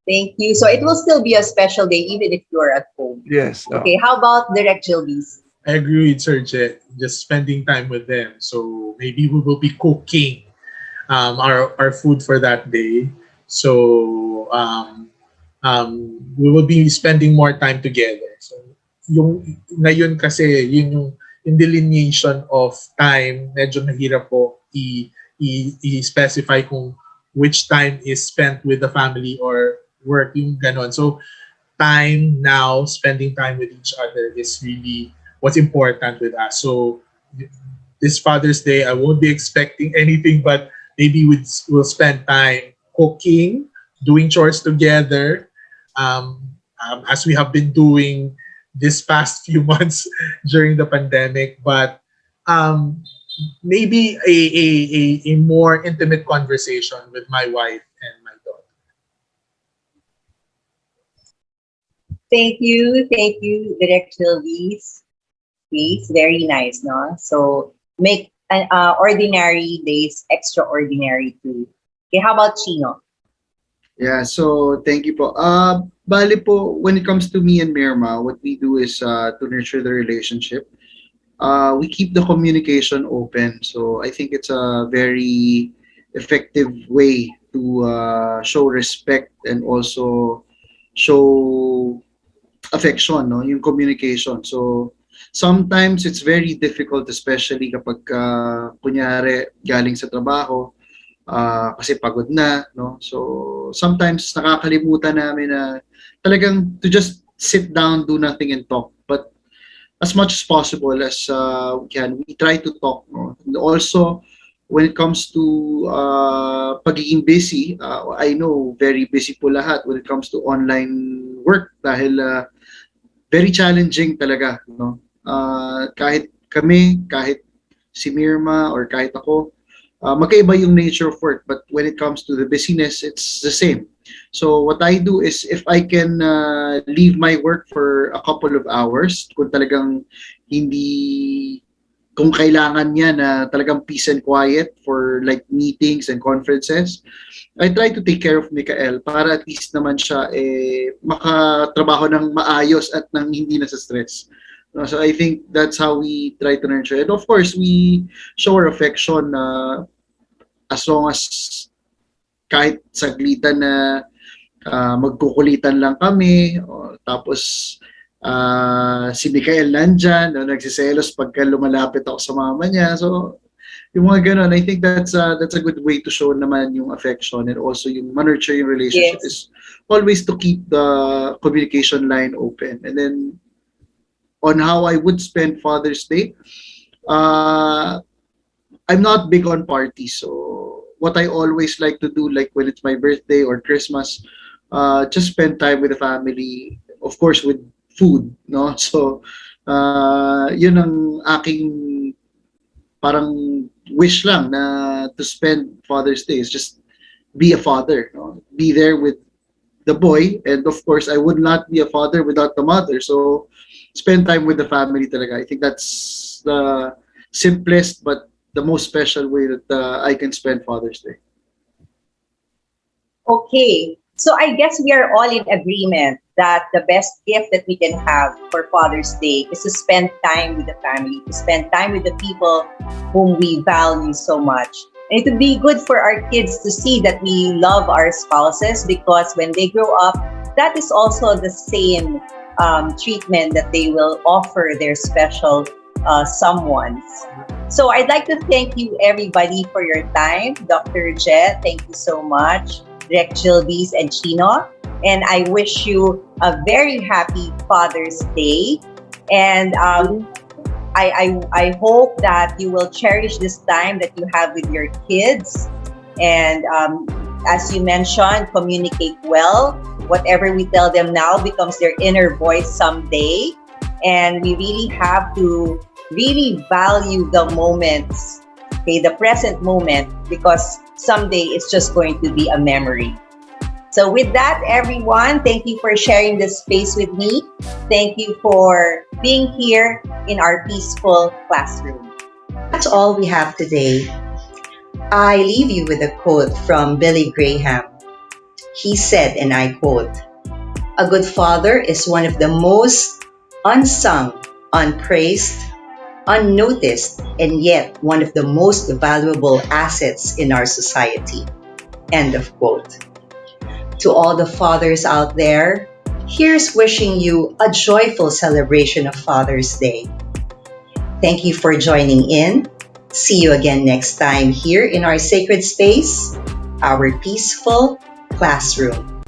Speaker 3: Thank you. So it will still be a special day even if you're at home.
Speaker 5: Yes.
Speaker 3: Okay, how about Direct Gilbeys?
Speaker 2: I agree with Sir Jet. Just spending time with them. So maybe we will be cooking our food for that day. So we will be spending more time together. So yung ngayon kasi yun yung delineation of time, medyo mahirap po i-specify kung which time is spent with the family or work, yung ganon. So time now, spending time with each other is really what's important with us. So this Father's Day, I won't be expecting anything, but maybe we'll spend time cooking, doing chores together, as we have been doing this past few months during the pandemic. But maybe a more intimate conversation with my wife and my daughter.
Speaker 3: Thank you, Direct Gilbeys. It's very nice, no? So make an ordinary days extraordinary too. Okay, how about Chino?
Speaker 4: Yeah, so thank you po. Bali po, when it comes to me and Mirma, what we do is to nurture the relationship. We keep the communication open. So I think it's a very effective way to show respect and also show affection, no? Yung communication. So sometimes it's very difficult, especially kapag kunyari galing sa trabaho, kasi pagod na, no? So sometimes nakakalimutan namin na talagang to just sit down, do nothing and talk. But as much as possible as we can, we try to talk, no? And also when it comes to pagiging busy, I know very busy po lahat when it comes to online work dahil very challenging talaga, no? Kahit kami, kahit si Mirma or kahit ako, magkaiba yung nature of work, but when it comes to the busyness, it's the same. So what I do is if I can leave my work for a couple of hours, kung talagang hindi, kung kailangan niya na talagang peace and quiet for like meetings and conferences, I try to take care of Mikael para at least naman siya makatrabaho ng maayos at nang hindi na sa stress. So I think that's how we try to nurture. And of course, we show our affection as long as kahit saglitan na magkukulitan lang kami, tapos si Mikael nandyan, nagsiselos pagka lumalapit ako sa mama niya. So yung mga ganun, I think that's a good way to show naman yung affection and also yung nurture yung relationship.
Speaker 3: Yes.
Speaker 4: Is always to keep the communication line open. And then on how I would spend Father's Day, I'm not big on parties. So what I always like to do, like when it's my birthday or Christmas, just spend time with the family, of course with food, no? So yun ang aking parang wish lang na to spend Father's Day is just be a father, no? Be there with the boy, and of course I would not be a father without the mother. So spend time with the family talaga. I think that's the simplest but the most special way that I can spend Father's Day.
Speaker 3: Okay, so I guess we are all in agreement that the best gift that we can have for Father's Day is to spend time with the family, to spend time with the people whom we value so much. And it would be good for our kids to see that we love our spouses, because when they grow up, that is also the same treatment that they will offer their special someones. So I'd like to thank you everybody for your time. Dr. Jet, thank you so much. Direct Gilbeys and Chino. And I wish you a very happy Father's Day. And I hope that you will cherish this time that you have with your kids. And as you mentioned, communicate well. Whatever we tell them now becomes their inner voice someday. And we really have to really value the moments, okay, the present moment, because someday it's just going to be a memory. So with that, everyone, thank you for sharing this space with me. Thank you for being here in our peaceful classroom.
Speaker 1: That's all we have today. I leave you with a quote from Billy Graham. He said, and I quote, "A good father is one of the most unsung, unpraised, unnoticed, and yet one of the most valuable assets in our society." End of quote. To all the fathers out there, here's wishing you a joyful celebration of Father's Day. Thank you for joining in. See you again next time here in our sacred space, our peaceful classroom.